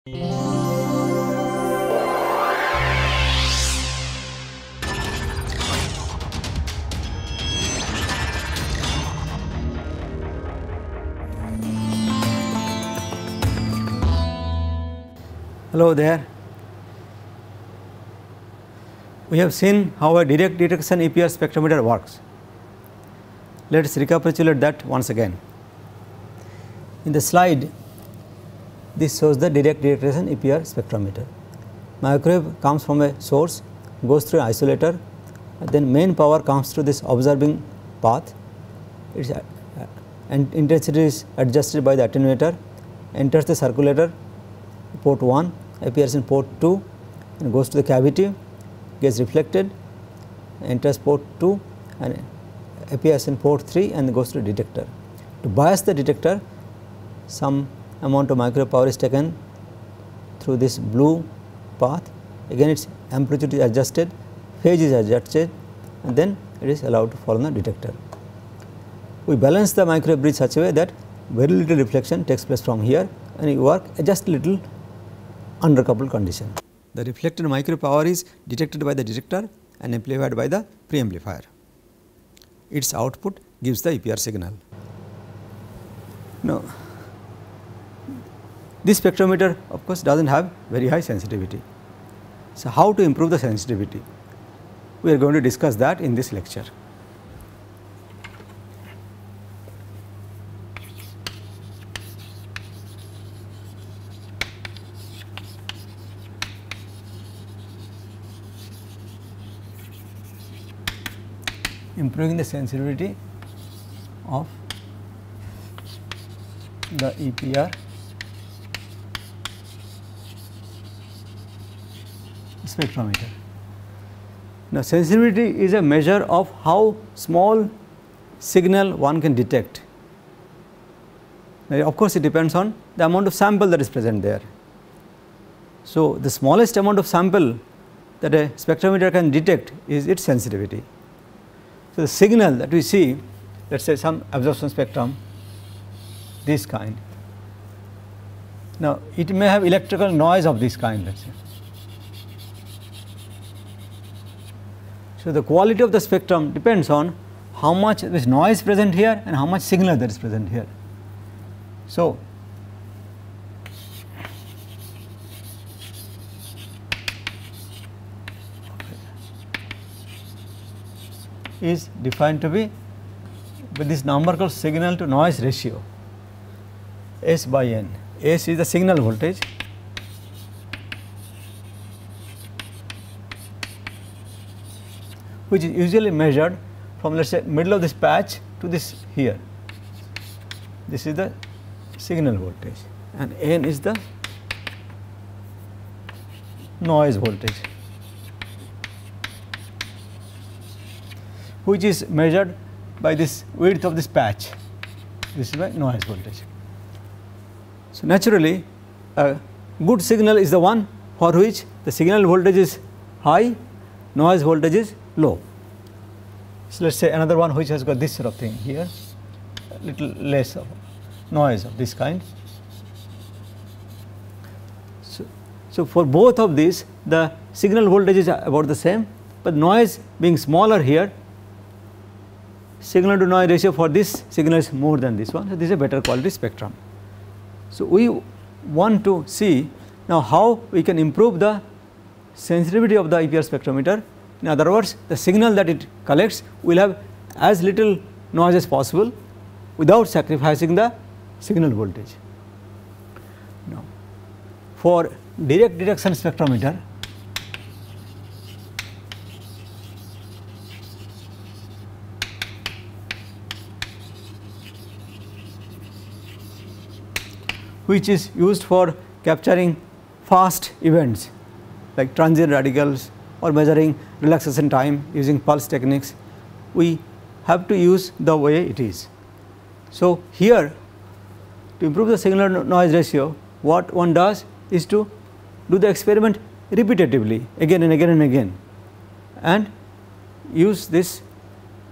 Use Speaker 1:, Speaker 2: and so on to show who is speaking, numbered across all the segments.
Speaker 1: Hello there. We have seen how a direct detection EPR spectrometer works. Let us recapitulate that once again. In the slide, this shows the direct detection EPR spectrometer. Microwave comes from a source, goes through an isolator, and then main power comes through this observing path. And intensity is adjusted by the attenuator, enters the circulator, port 1, appears in port 2 and goes to the cavity, gets reflected, enters port 2 and appears in port 3 and goes to the detector. To bias the detector, some amount of microwave power is taken through this blue path. Again its amplitude is adjusted, phase is adjusted, and then it is allowed to fall on the detector. We balance the microwave bridge such a way that very little reflection takes place from here and we work just little undercoupled condition. The reflected microwave power is detected by the detector and amplified by the preamplifier. Its output gives the EPR signal. Now, this spectrometer of course does not have very high sensitivity. So, how to improve the sensitivity? We are going to discuss that in this lecture. Improving the sensitivity of the EPR spectrometer. Now, sensitivity is a measure of how small signal one can detect. Now, of course, it depends on the amount of sample that is present there. So, the smallest amount of sample that a spectrometer can detect is its sensitivity. So, the signal that we see, let us say some absorption spectrum, this kind. Now, it may have electrical noise of this kind, let us say. So, the quality of the spectrum depends on how much this noise present here and how much signal that is present here. So, is defined to be with this number called signal to noise ratio, S by N. S is the signal voltage, which is usually measured from, let us say, middle of this patch to this here. This is the signal voltage and N is the noise voltage, which is measured by this width of this patch. This is my noise voltage. So, naturally a good signal is the one for which the signal voltage is high, noise voltage is low. So, let us say another one which has got this sort of thing here, a little less of noise of this kind. So, for both of these the signal voltage is about the same, but noise being smaller here, signal to noise ratio for this signal is more than this one. So, this is a better quality spectrum. So, we want to see now how we can improve the sensitivity of the EPR spectrometer. In other words, the signal that it collects will have as little noise as possible without sacrificing the signal voltage. Now, for direct detection spectrometer, which is used for capturing fast events like transient radicals or measuring relaxation time using pulse techniques, we have to use the way it is. So, here to improve the signal to noise ratio, what one does is to do the experiment repetitively again and again and again and use this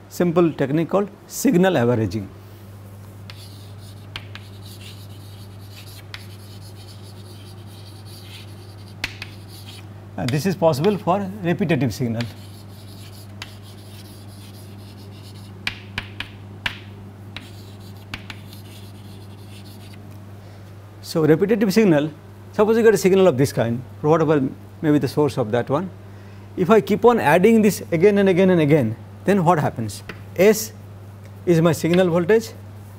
Speaker 1: simple technique called signal averaging. This is possible for repetitive signal. So, repetitive signal, suppose you get a signal of this kind, whatever may be the source of that one. If I keep on adding this again and again and again, then what happens? S is my signal voltage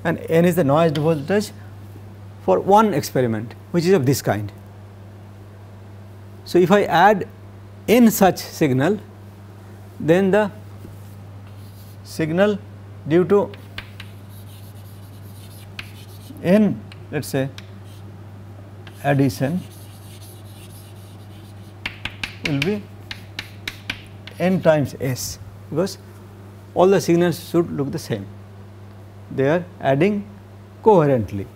Speaker 1: and N is the noise voltage for one experiment, which is of this kind. So, if I add N such signal, then the signal due to N, let us say, addition will be N times S, because all the signals should look the same. They are adding coherently.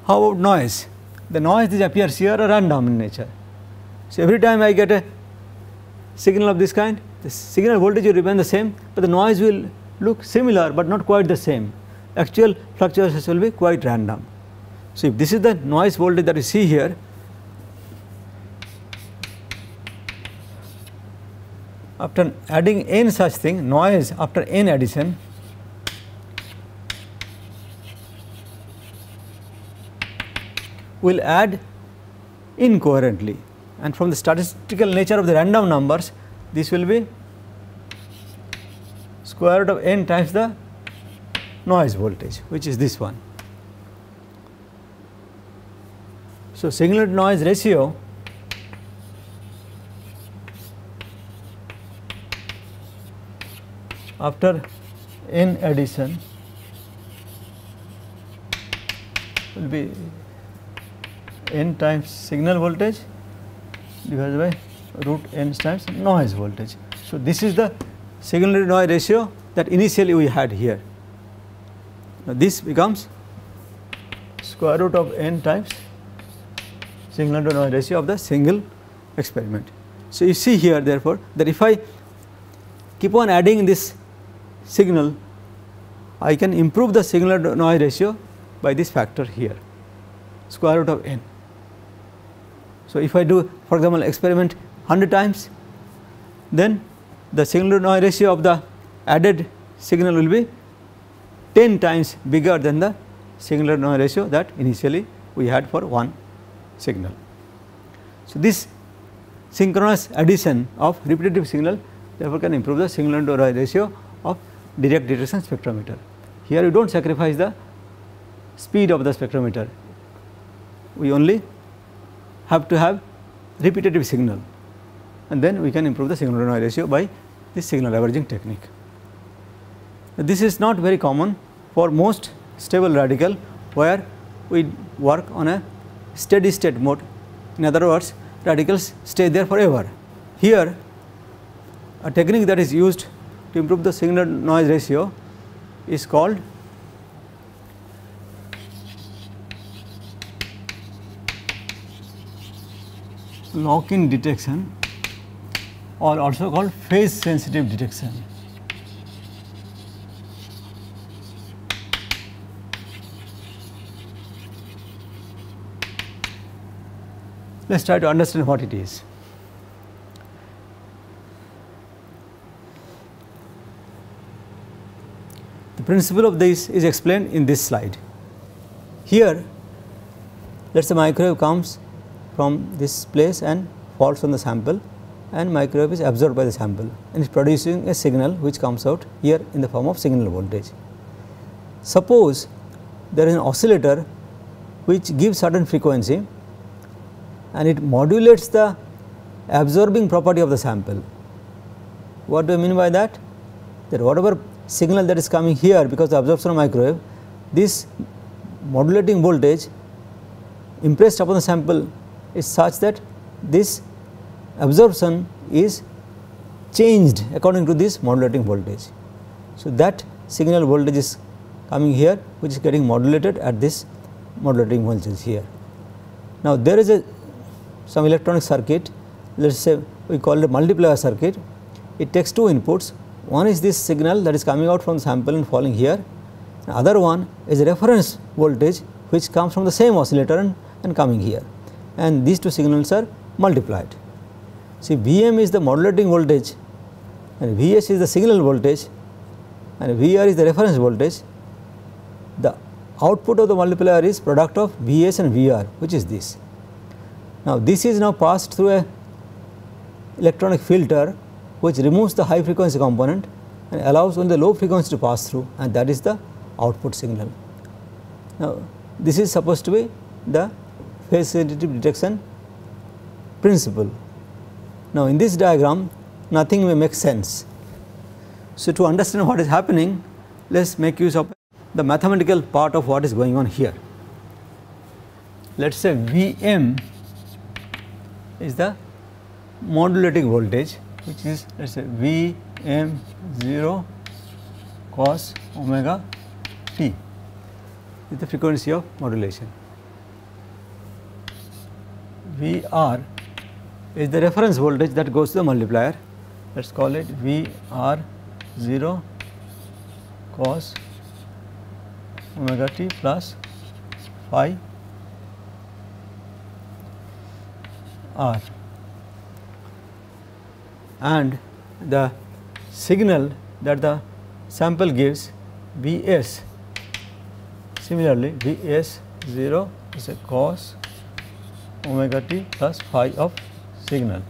Speaker 1: How about noise? The noise which appears here are random in nature. So, every time I get a signal of this kind, the signal voltage will remain the same, but the noise will look similar, but not quite the same. Actual fluctuations will be quite random. So, if this is the noise voltage that you see here, after adding N such thing, noise after N addition will add incoherently, and from the statistical nature of the random numbers, this will be square root of N times the noise voltage, which is this one. So, signal to noise ratio after N addition will be N times signal voltage divided by root N times noise voltage. So, this is the signal to noise ratio that initially we had here. Now, this becomes square root of N times signal to noise ratio of the single experiment. So, you see here therefore, that if I keep on adding this signal, I can improve the signal to noise ratio by this factor here, square root of N. So, if I do for example experiment 100 times, then the signal to noise ratio of the added signal will be 10 times bigger than the signal to noise ratio that initially we had for one signal. So, this synchronous addition of repetitive signal therefore can improve the signal to noise ratio of direct detection spectrometer. Here you do not sacrifice the speed of the spectrometer, we only have to have repetitive signal, and then we can improve the signal to noise ratio by this signal averaging technique. This is not very common for most stable radical, where we work on a steady state mode. In other words, radicals stay there forever. Here a technique that is used to improve the signal to noise ratio is called lock-in detection, or also called phase sensitive detection. Let us try to understand what it is. The principle of this is explained in this slide. Here, let us say microwave comes from this place and falls on the sample, and microwave is absorbed by the sample and is producing a signal which comes out here in the form of signal voltage. Suppose there is an oscillator which gives certain frequency and it modulates the absorbing property of the sample. What do I mean by that? That whatever signal that is coming here because of the absorption of microwave, this modulating voltage impressed upon the sample is such that this absorption is changed according to this modulating voltage. So, that signal voltage is coming here, which is getting modulated at this modulating voltage here. Now, there is some electronic circuit, let us say we call it a multiplier circuit. It takes two inputs. One is this signal that is coming out from the sample and falling here. The other one is a reference voltage which comes from the same oscillator and coming here. and these two signals are multiplied. See, Vm is the modulating voltage and Vs is the signal voltage and Vr is the reference voltage. The output of the multiplier is product of Vs and Vr, which is this. Now, this is now passed through a electronic filter which removes the high frequency component and allows only the low frequency to pass through, and that is the output signal. Now, this is supposed to be the phase sensitive detection principle. Now, in this diagram nothing may make sense. So, to understand what is happening, let us make use of the mathematical part of what is going on here. Let us say Vm is the modulating voltage, which is let us say Vm 0 cos omega t is the frequency of modulation. Vr is the reference voltage that goes to the multiplier. Let us call it Vr 0 cos omega t plus phi r, and the signal that the sample gives Vs, similarly Vs 0 is a cos omega t plus phi of signal.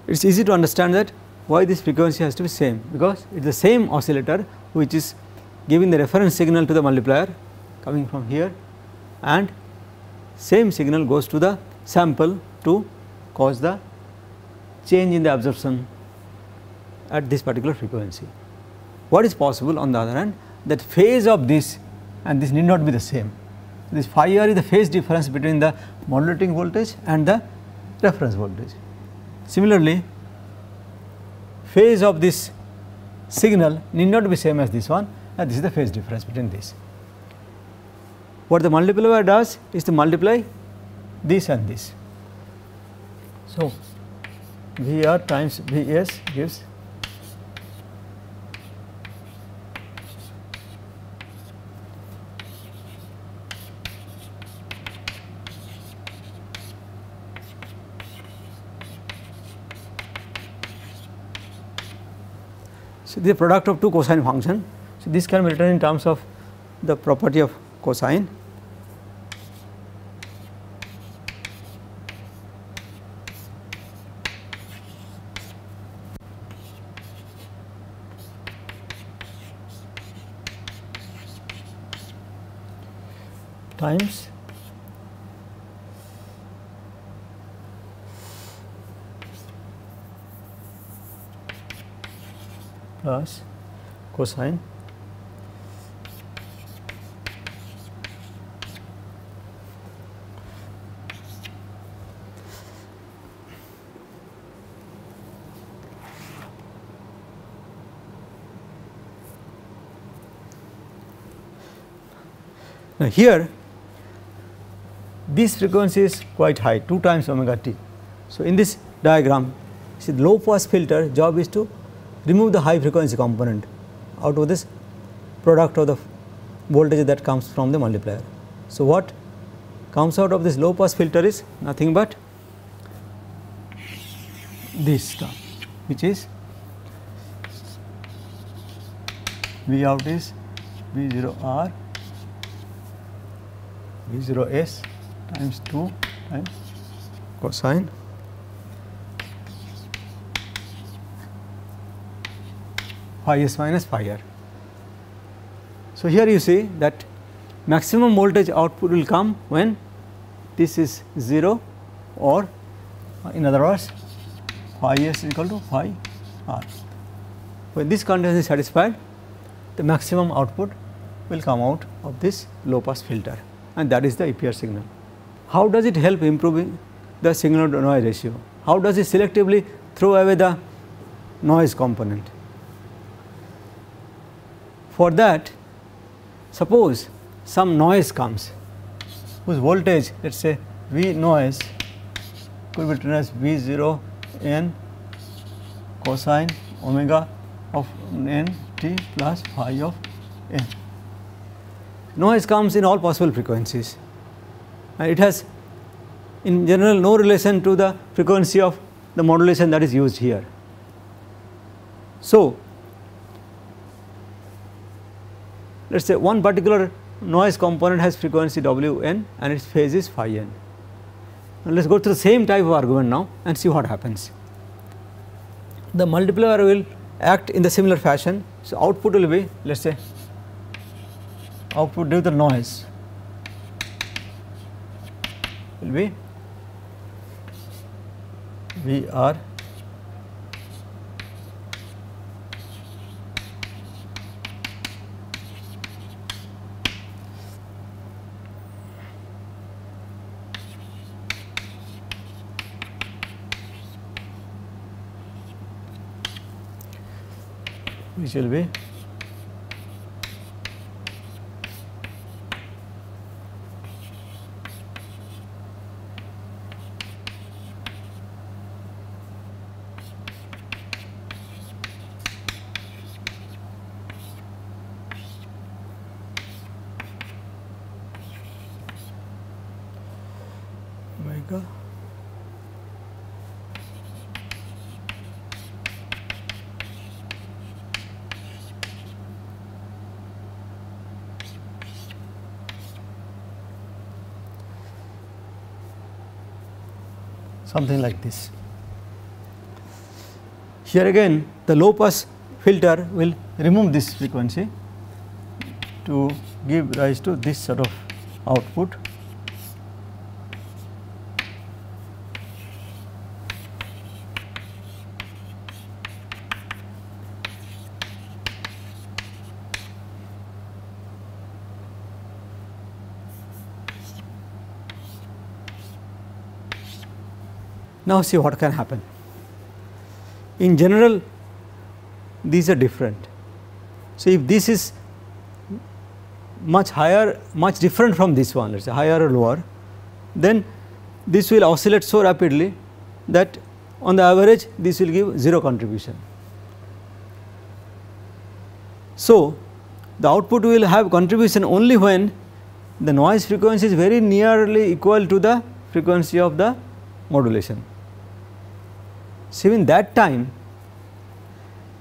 Speaker 1: It is easy to understand that why this frequency has to be same, because it is the same oscillator which is giving the reference signal to the multiplier coming from here, and same signal goes to the sample to cause the change in the absorption at this particular frequency. What is possible on the other hand, that phase of this and this need not be the same. This phi r is the phase difference between the modulating voltage and the reference voltage. Similarly, phase of this signal need not be same as this one, and this is the phase difference between this. What the multiplier does is to multiply this and this. So, Vr times Vs gives the product of two cosine function. So, this can be written in terms of the property of cosine. Times plus cosine now here this frequency is quite high, 2 times omega t. So, in this diagram, see the low pass filter job is to remove the high frequency component out of this product of the voltage that comes from the multiplier. So, what comes out of this low pass filter is nothing but this stuff, which is V out is V0R V0S times 2 times cosine phi s minus phi r. So, here you see that maximum voltage output will come when this is 0, or in other words phi s is equal to phi r. When this condition is satisfied, the maximum output will come out of this low pass filter, and that is the APR signal. How does it help improving the signal to noise ratio? How does it selectively throw away the noise component? For that, suppose some noise comes whose voltage, let us say V noise, could be written as V0 n cosine omega of n t plus phi of n. Noise comes in all possible frequencies, and it has in general no relation to the frequency of the modulation that is used here. So, let us say one particular noise component has frequency Wn and its phase is phi n. Now, let us go through the same type of argument now and see what happens. The multiplier will act in the similar fashion. So, output will be, let us say, output due to the noise will be Vr which will be omega something like this. Here again the low pass filter will remove this frequency to give rise to this sort of output. Now, see what can happen. In general, these are different. So, if this is much higher, much different from this one, let us say higher or lower, then this will oscillate so rapidly that on the average this will give 0 contribution. So, the output will have contribution only when the noise frequency is very nearly equal to the frequency of the modulation. So, in that time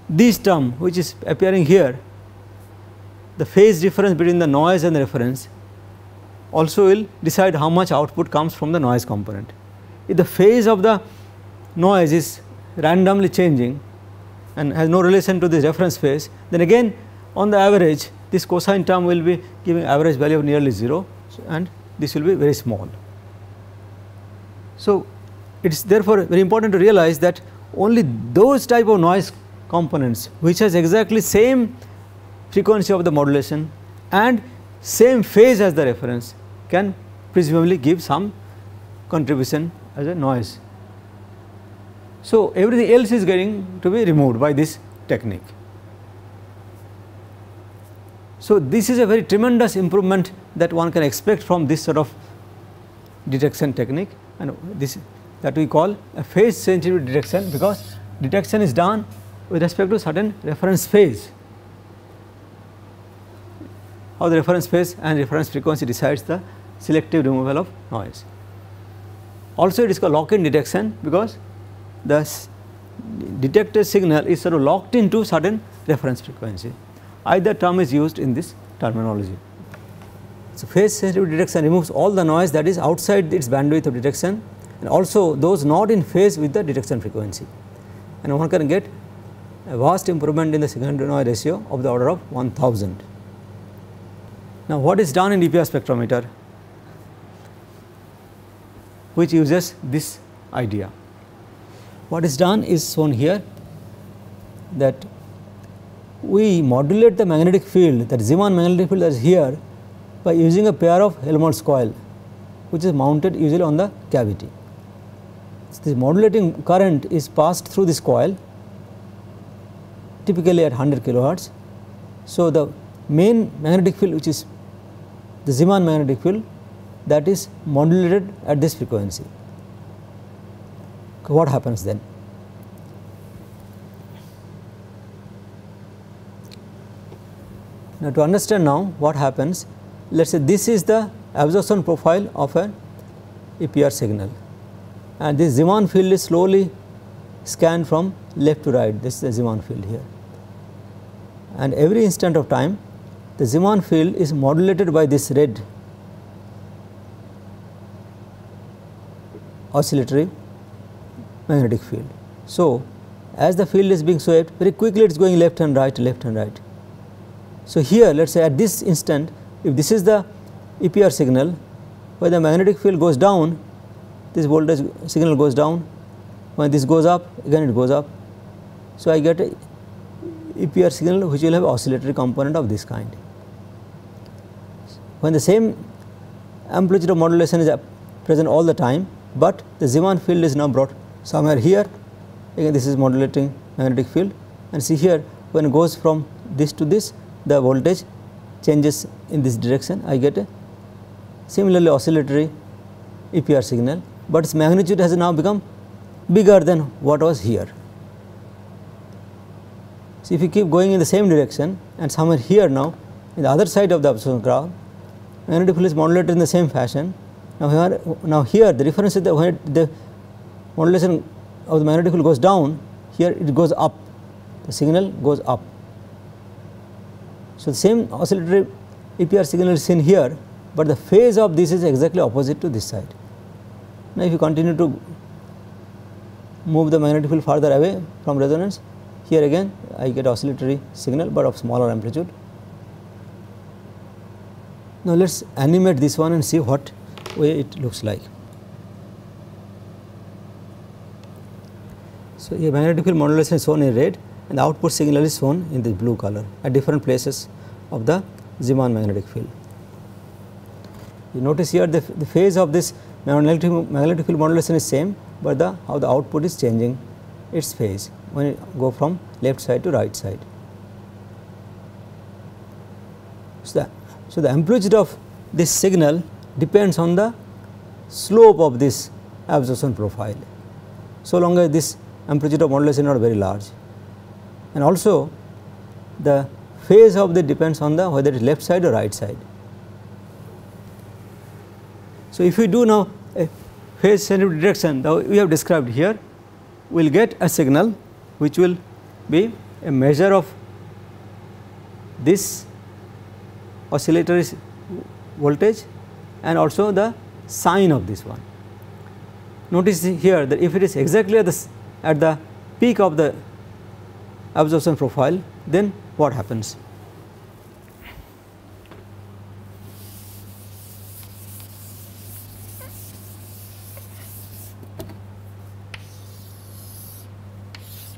Speaker 1: this term which is appearing here, the phase difference between the noise and the reference also will decide how much output comes from the noise component. If the phase of the noise is randomly changing and has no relation to this reference phase, then again on the average this cosine term will be giving average value of nearly 0 and this will be very small. So, it is therefore very important to realize that only those type of noise components which has exactly same frequency of the modulation and same phase as the reference can presumably give some contribution as a noise. So, everything else is going to be removed by this technique. So, this is a very tremendous improvement that one can expect from this sort of detection technique, and this that we call a phase sensitive detection, because detection is done with respect to certain reference phase. How the reference phase and reference frequency decides the selective removal of noise. Also it is called lock-in detection because the detected signal is sort of locked into certain reference frequency. Either term is used in this terminology. So, phase sensitive detection removes all the noise that is outside its bandwidth of detection and also those not in phase with the detection frequency, and one can get a vast improvement in the signal to noise ratio of the order of 1000. Now, what is done in DPR spectrometer which uses this idea? What is done is shown here, that we modulate the magnetic field, that Zeeman magnetic field that is here, by using a pair of Helmholtz coil which is mounted usually on the cavity. So, this modulating current is passed through this coil typically at 100 kilohertz. So, the main magnetic field which is the Zeeman magnetic field, that is modulated at this frequency. What happens then? Now, to understand now what happens, let us say this is the absorption profile of a EPR signal, and this Zeeman field is slowly scanned from left to right. This is the Zeeman field here, and every instant of time the Zeeman field is modulated by this red oscillatory magnetic field. So, as the field is being swept, very quickly it is going left and right, left and right. So, here let us say at this instant, if this is the EPR signal, when the magnetic field goes down, this voltage signal goes down, when this goes up, again it goes up. So, I get a EPR signal which will have oscillatory component of this kind. When the same amplitude of modulation is present all the time, but the Zeeman field is now brought somewhere here, again this is modulating magnetic field, and see here when it goes from this to this, the voltage changes in this direction. I get a similarly oscillatory EPR signal, but its magnitude has now become bigger than what was here. So, if you keep going in the same direction and somewhere here now in the other side of the absorption graph, magnetic field is modulated in the same fashion. Now here the difference is that when the modulation of the magnetic field goes down, here it goes up, the signal goes up. So, the same oscillatory EPR signal is seen here, but the phase of this is exactly opposite to this side. Now, if you continue to move the magnetic field farther away from resonance, here again I get oscillatory signal, but of smaller amplitude. Now, let us animate this one and see what way it looks like. So, here magnetic field modulation is shown in red and the output signal is shown in the blue color at different places of the Zeeman magnetic field. You notice here the phase of this magnetic field modulation is same, but how the output is changing its phase when it go from left side to right side. So, the amplitude of this signal depends on the slope of this absorption profile, so long as this amplitude of modulation is not very large, and also the phase of the depends on the whether it is left side or right side. So, if we do now a phase sensitive detection that we have described here, we will get a signal which will be a measure of this oscillatory voltage and also the sign of this one. Notice here that if it is exactly at the peak of the absorption profile, then what happens?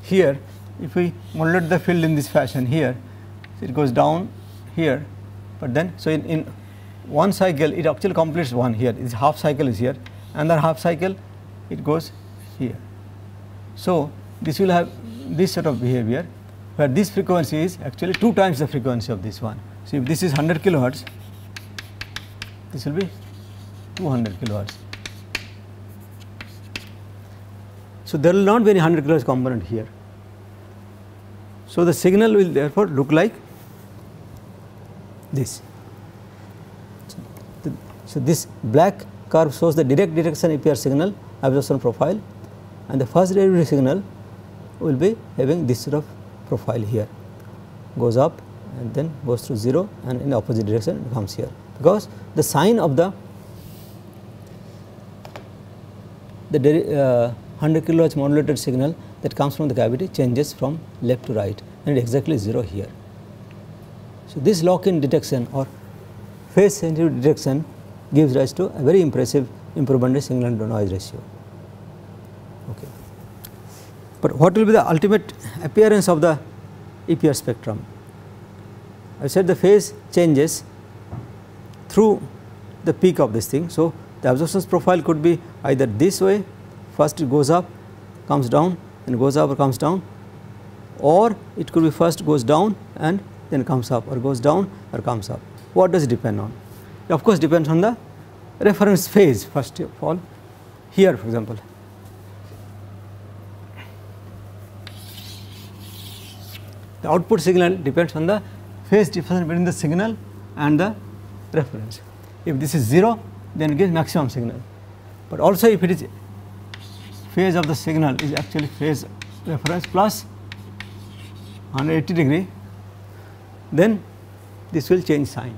Speaker 1: Here, if we modulate the field in this fashion here, so it goes down here, but then so in one cycle it actually completes one here, its half cycle is here, another half cycle it goes here. So, this will have this sort of behavior where this frequency is actually 2 times the frequency of this one. So, if this is 100 kilohertz, this will be 200 kilohertz. So, there will not be any 100 kilohertz component here. So, the signal will therefore look like this. So, this black curve shows the direct detection EPR signal absorption profile, and the first derivative signal will be having this sort of profile here, goes up and then goes through 0 and in the opposite direction it comes here, because the sign of the 100 kilohertz modulated signal that comes from the cavity changes from left to right and exactly 0 here. So, this lock-in detection or phase sensitive detection gives rise to a very impressive improvement in signal to noise ratio. Okay. But what will be the ultimate appearance of the EPR spectrum? I said the phase changes through the peak of this thing. So, the absorption profile could be either this way, first it goes up, comes down, then goes up or comes down, or it could be first goes down and then comes up, or goes down or comes up. What does it depend on? It of course depends on the reference phase first of all. Here for example, the output signal depends on the phase difference between the signal and the reference. If this is 0, then it gives maximum signal. but also if it is phase of the signal is actually phase reference plus 180 degree, then this will change sign.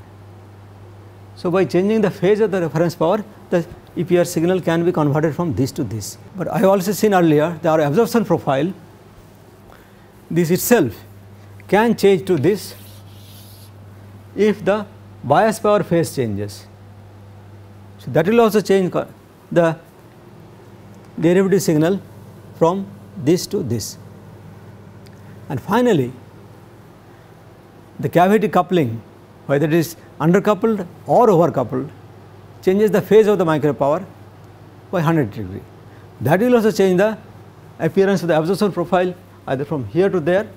Speaker 1: So, by changing the phase of the reference power, the EPR signal can be converted from this to this. But I have also seen earlier that our absorption profile, this itself can change to this if the bias power phase changes. So, that will also change the derivative signal from this to this. And finally, the cavity coupling, whether it is undercoupled or overcoupled, changes the phase of the microwave power by 100 degree. That will also change the appearance of the absorption profile either from here to there,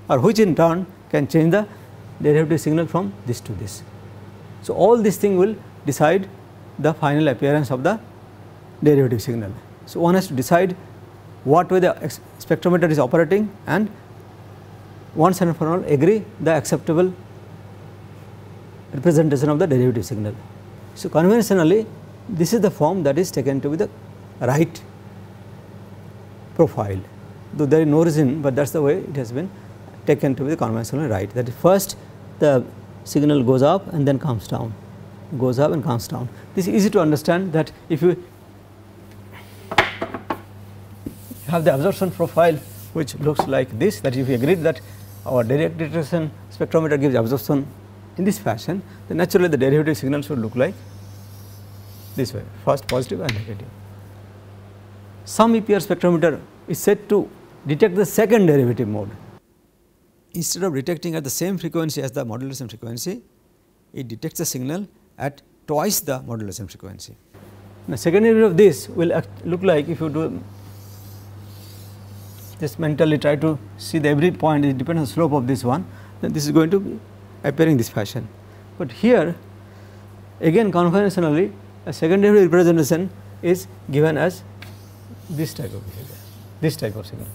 Speaker 1: or which in turn can change the derivative signal from this to this. So, all these things will decide the final appearance of the derivative signal. So, one has to decide what way the spectrometer is operating and once and for all agree the acceptable representation of the derivative signal. So, conventionally this is the form that is taken to be the right profile, though there is no reason, but that is the way it has been taken to be the conventional right. That is, first the signal goes up and then comes down, goes up and comes down. This is easy to understand, that if you have the absorption profile which looks like this, that if you agreed that our direct detection spectrometer gives absorption in this fashion, then naturally the derivative signal should look like this way, first positive and negative. Some EPR spectrometer is said to detect the second derivative mode. Instead of detecting at the same frequency as the modulation frequency, it detects the signal at twice the modulation frequency. The second derivative of this will look like, if you do just mentally try to see the every point, it depends on the slope of this one, then this is going to be appearing this fashion. But here again conventionally a second derivative representation is given as this type of behavior, this type of signal.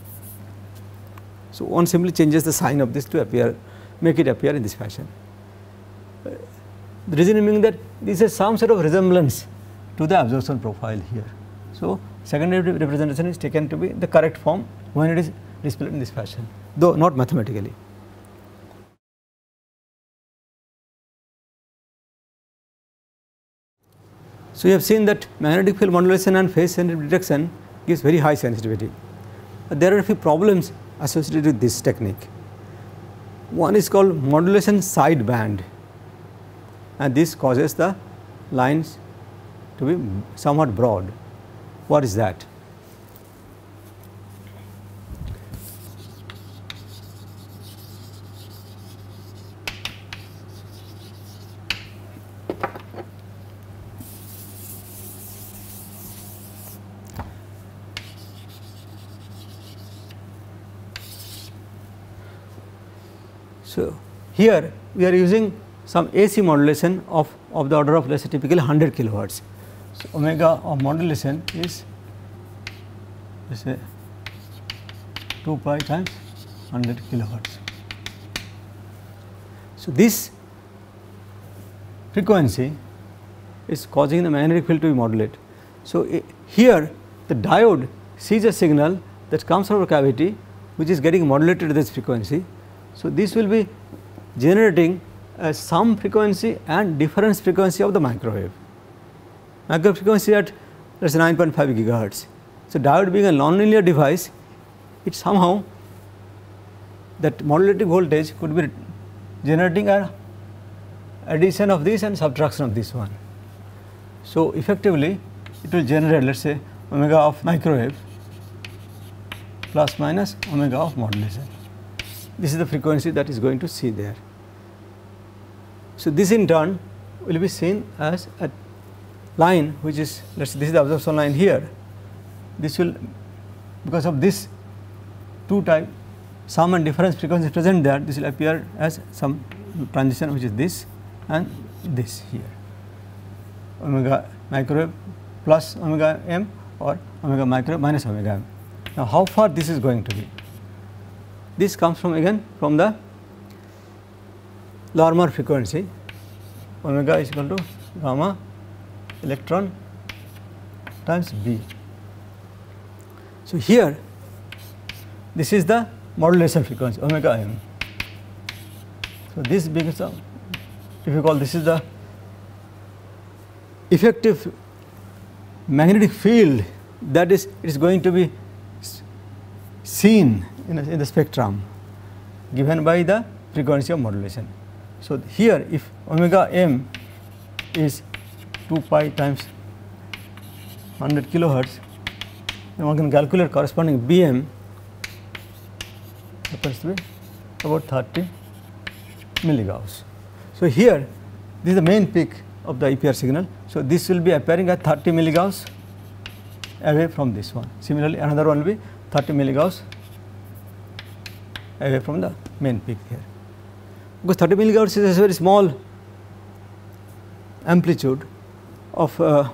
Speaker 1: So, one simply changes the sign of this to appear, make it appear in this fashion. The reason being that this is some sort of resemblance to the absorption profile here. So, second derivative representation is taken to be the correct form when it is displayed in this fashion, though not mathematically. So, we have seen that magnetic field modulation and phase sensitivity detection gives very high sensitivity, but there are a few problems associated with this technique. One is called modulation sideband, and this causes the lines to be somewhat broad. What is that? So, here we are using some AC modulation of the order of, let us say, typically 100 kilohertz. So, omega of modulation is, let us say, 2 pi times 100 kilohertz. So, this frequency is causing the magnetic field to be modulated. So, here the diode sees a signal that comes from a cavity which is getting modulated to this frequency. So, this will be generating some frequency and difference frequency of the microwave. Microwave frequency at, let us say, 9.5 gigahertz. So, diode being a nonlinear device, it somehow that modulating voltage could be generating a addition of this and subtraction of this one. So, effectively it will generate, let us say, omega of microwave plus minus omega of modulation. This is the frequency that is going to see there. So, this in turn will be seen as a line which is, let us say, this is the absorption line here. This will, because of this two type sum and difference frequency present there, this will appear as some transition which is this and this here, omega microwave plus omega m or omega microwave minus omega m. Now, how far this is going to be? This comes from, again, from the Larmor frequency, omega is equal to gamma electron times B. So, here this is the modulation frequency omega m. So, this becomes a, if you call this is the effective magnetic field that is, it is going to be seen in the spectrum given by the frequency of modulation. So, here if omega m is 2 pi times 100 kilohertz, then one can calculate corresponding Bm happens to be about 30 milligauss. So, here this is the main peak of the EPR signal. So, this will be appearing at 30 milligauss away from this one. Similarly, another one will be 30 milligauss away from the main peak here. Because 30 milligauss is a very small amplitude of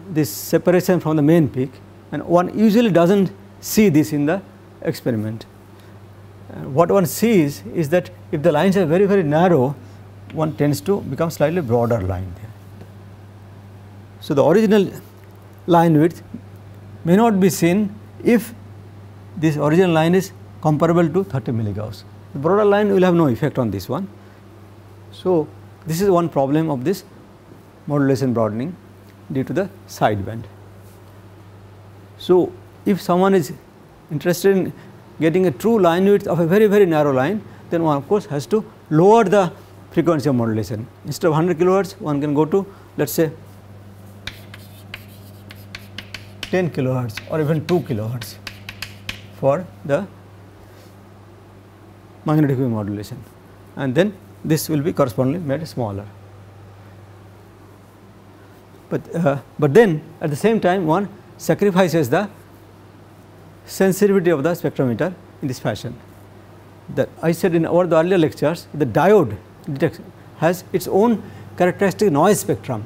Speaker 1: this separation from the main peak, and one usually does not see this in the experiment. What one sees is that if the lines are very, very narrow, one tends to become slightly broader line there. So, the original line width may not be seen if this original line is comparable to 30 milligauss. The broader line will have no effect on this one. So, this is one problem of this modulation broadening due to the sideband. So, if someone is interested in getting a true line width of a very, very narrow line, then one of course has to lower the frequency of modulation. Instead of 100 kilohertz, one can go to, let us say, 10 kilohertz or even 2 kilohertz for the magnetic wave modulation, and then this will be correspondingly made smaller. But then at the same time one sacrifices the sensitivity of the spectrometer in this fashion. That I said in our the earlier lectures, the diode has its own characteristic noise spectrum.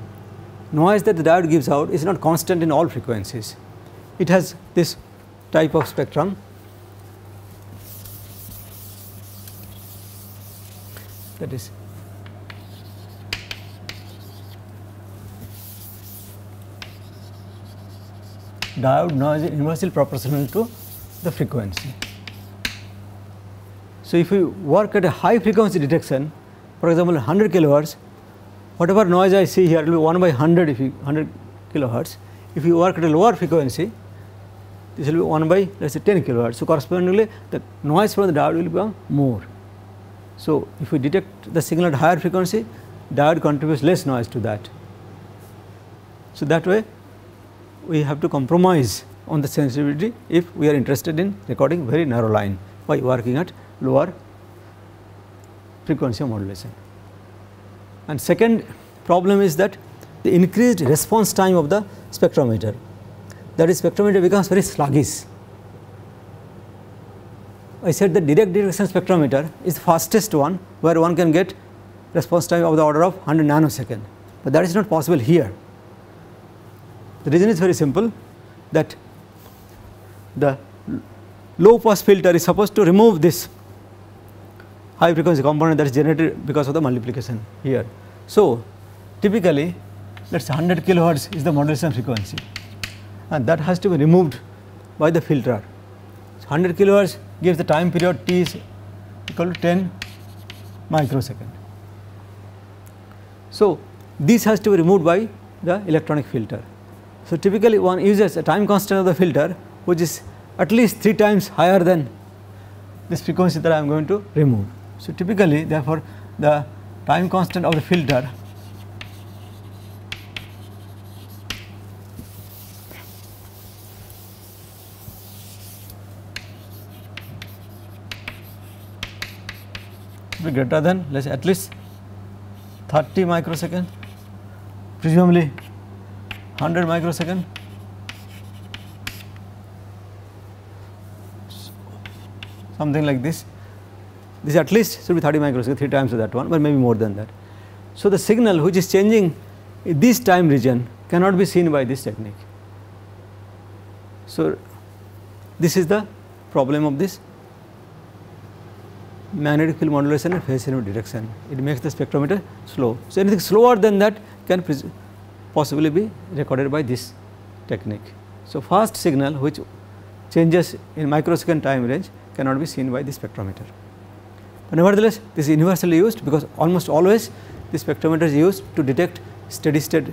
Speaker 1: Noise that the diode gives out is not constant in all frequencies. It has this type of spectrum that is diode noise is inversely proportional to the frequency. So, if you work at a high frequency detection, for example 100 kilohertz, whatever noise I see here will be 1 by 100 if you 100 kilohertz. If you work at a lower frequency, this will be 1 by let us say 10 kilohertz. So, correspondingly the noise from the diode will become more. So, if we detect the signal at higher frequency, diode contributes less noise to that. So, that way we have to compromise on the sensitivity if we are interested in recording very narrow line by working at lower frequency of modulation. And second problem is that the increased response time of the spectrometer, that is spectrometer becomes very sluggish. I said the direct detection spectrometer is the fastest one where one can get response time of the order of 100 nanosecond, but that is not possible here. The reason is very simple, that the low pass filter is supposed to remove this high frequency component that is generated because of the multiplication here. So, typically let us say 100 kilohertz is the modulation frequency, and that has to be removed by the filter. So, 100 kilohertz gives the time period t is equal to 10 microsecond. So, this has to be removed by the electronic filter. So, typically one uses a time constant of the filter which is at least 3 times higher than this frequency that I am going to remove. So, typically therefore, the time constant of the filter will be greater than let us say at least 30 microsecond, presumably 100 microsecond, something like this. This at least should be 30 microsecond, 3 times of that one, but maybe more than that. So, the signal which is changing in this time region cannot be seen by this technique. So, this is the problem of this magnetic field modulation and phase change detection. It makes the spectrometer slow. So, anything slower than that can possibly be recorded by this technique. So, fast signal which changes in microsecond time range cannot be seen by the spectrometer. But nevertheless, this is universally used because almost always the spectrometer is used to detect steady state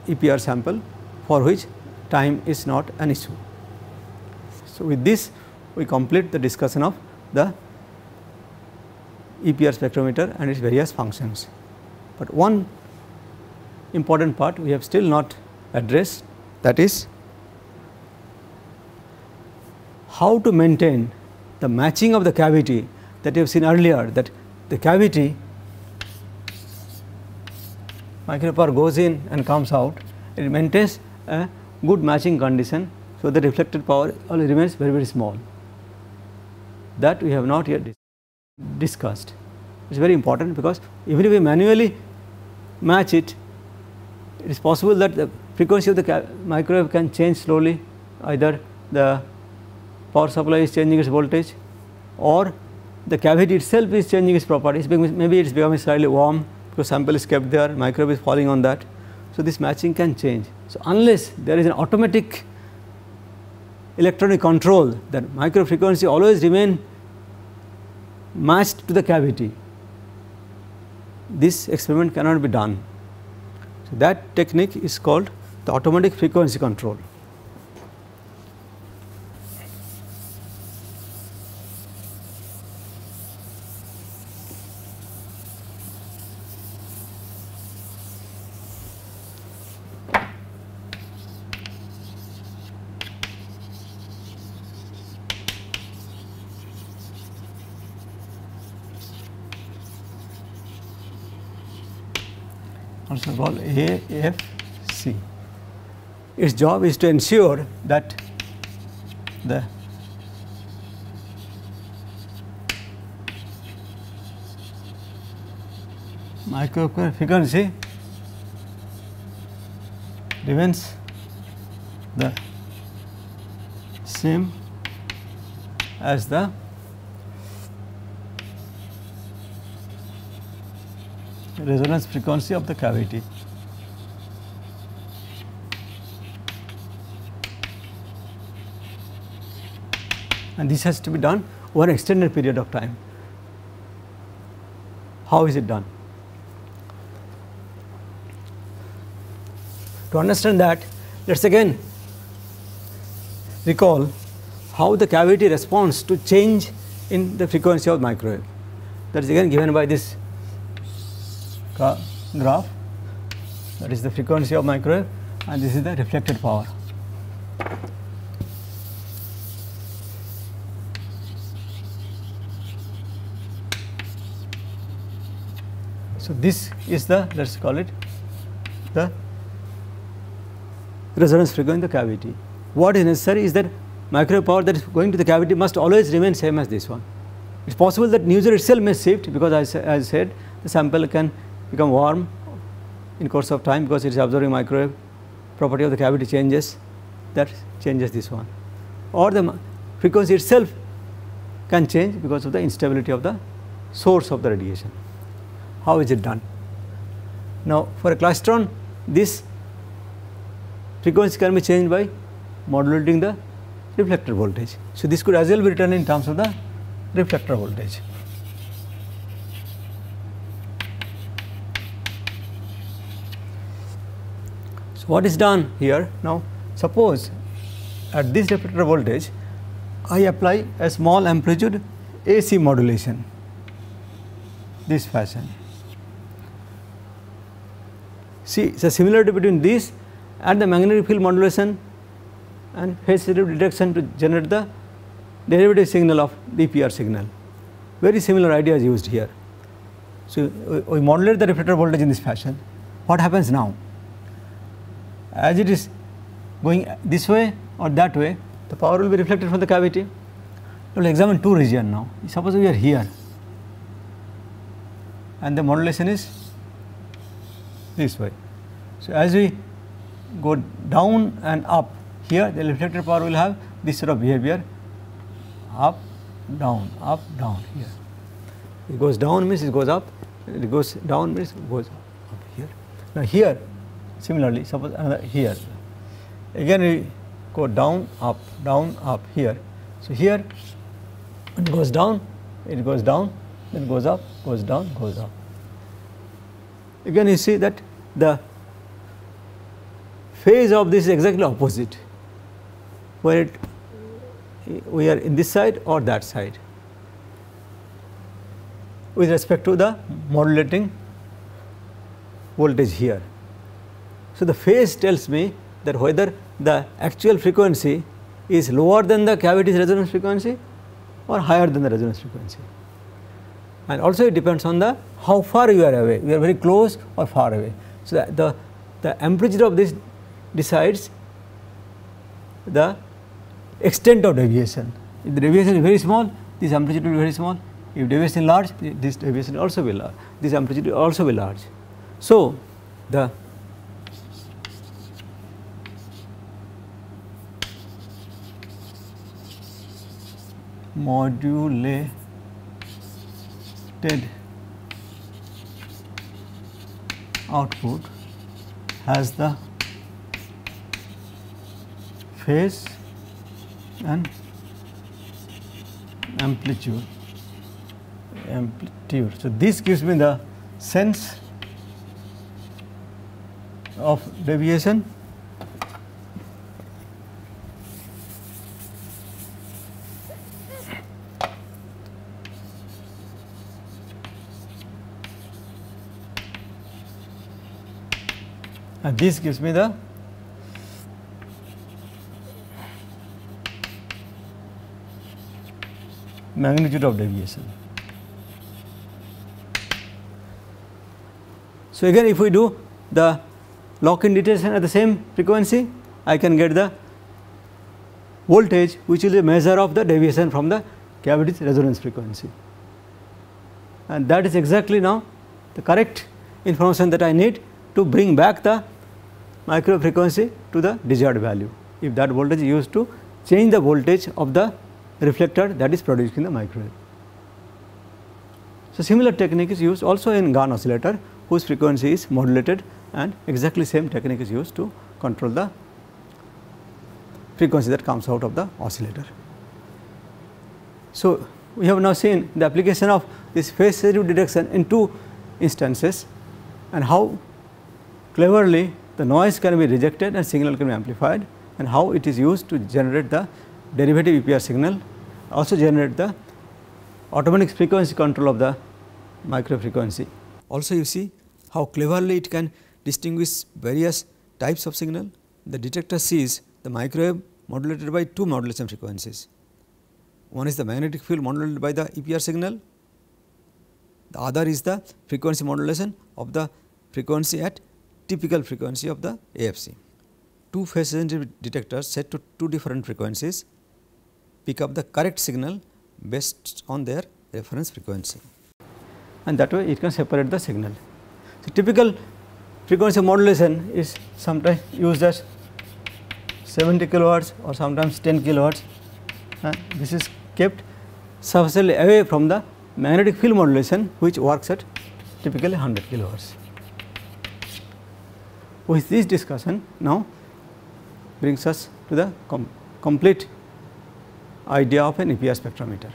Speaker 1: EPR sample for which time is not an issue. So, with this we complete the discussion of the EPR spectrometer and its various functions. But one important part we have still not addressed, that is how to maintain the matching of the cavity that you have seen earlier, that the cavity micropower goes in and comes out, it maintains a good matching condition. So, the reflected power only remains very, very small. That we have not yet discussed. It is very important because even if we manually match it, it is possible that the frequency of the microwave can change slowly, either the power supply is changing its voltage or the cavity itself is changing its properties, because maybe it is becoming slightly warm because sample is kept there, microwave is falling on that. So, this matching can change. So, unless there is an automatic electronic control that micro frequency always remain matched to the cavity, this experiment cannot be done. So, that technique is called the automatic frequency control. Also called AFC. Its job is to ensure that the microwave frequency remains the same as the resonance frequency of the cavity. And this has to be done over an extended period of time. How is it done? To understand that, let us again recall how the cavity responds to change in the frequency of microwave. That is again given by this graph, that is the frequency of microwave, and this is the reflected power. So, this is the, let us call it the resonance frequency in the cavity. What is necessary is that microwave power that is going to the cavity must always remain same as this one. It is possible that user itself may shift, because as I said, the sample can become warm in course of time because it is absorbing microwave, property of the cavity changes, that changes this one, or the frequency itself can change because of the instability of the source of the radiation. How is it done? Now, for a klystron, this frequency can be changed by modulating the reflector voltage. So, this could as well be written in terms of the reflector voltage. What is done here? Now, suppose at this reflector voltage I apply a small amplitude AC modulation, this fashion. See, the similarity between this and the magnetic field modulation and phase sensitivity detection to generate the derivative signal of the EPR signal. Very similar idea is used here. So, we modulate the reflector voltage in this fashion. What happens now? As it is going this way or that way, the power will be reflected from the cavity. We will examine two regions now. Suppose we are here and the modulation is this way. So, as we go down and up, here the reflected power will have this sort of behavior, up, down here. It goes down means it goes up, it goes down means it goes up here. Now, here similarly, suppose another here, again we go down, up here. So, here it goes down, then goes up, goes down, goes up. Again you see that the phase of this is exactly opposite, where we are in this side or that side with respect to the modulating voltage here. So, the phase tells me that whether the actual frequency is lower than the cavity's resonance frequency or higher than the resonance frequency, and also it depends on the how far you are away, you are very close or far away. So, the amplitude of this decides the extent of deviation. If the deviation is very small, this amplitude will be very small. If deviation is large, this deviation will also be large, this amplitude will also be large. So, the modulated output has the phase and amplitude. So, this gives me the sense of deviation and this gives me the magnitude of deviation. So, again if we do the lock-in detection at the same frequency, I can get the voltage which is a measure of the deviation from the cavity's resonance frequency, and that is exactly now the correct information that I need to bring back the microwave frequency to the desired value, if that voltage is used to change the voltage of the reflector that is produced in the microwave. So, similar technique is used also in GAN oscillator, whose frequency is modulated, and exactly same technique is used to control the frequency that comes out of the oscillator. So, we have now seen the application of this phase sensitive detection in two instances, and how cleverly the noise can be rejected and signal can be amplified, and how it is used to generate the derivative EPR signal, also generate the automatic frequency control of the microwave frequency. Also you see how cleverly it can distinguish various types of signal. The detector sees the microwave modulated by two modulation frequencies. One is the magnetic field modulated by the EPR signal, the other is the frequency modulation of the frequency at typical frequency of the AFC. Two phase sensitive detectors set to two different frequencies pick up the correct signal based on their reference frequency, and that way it can separate the signal. So, typical frequency modulation is sometimes used as 70 kilohertz or sometimes 10 kilohertz, and this is kept sufficiently away from the magnetic field modulation, which works at typically 100 kilohertz. With this discussion now brings us to the complete idea of an EPR spectrometer.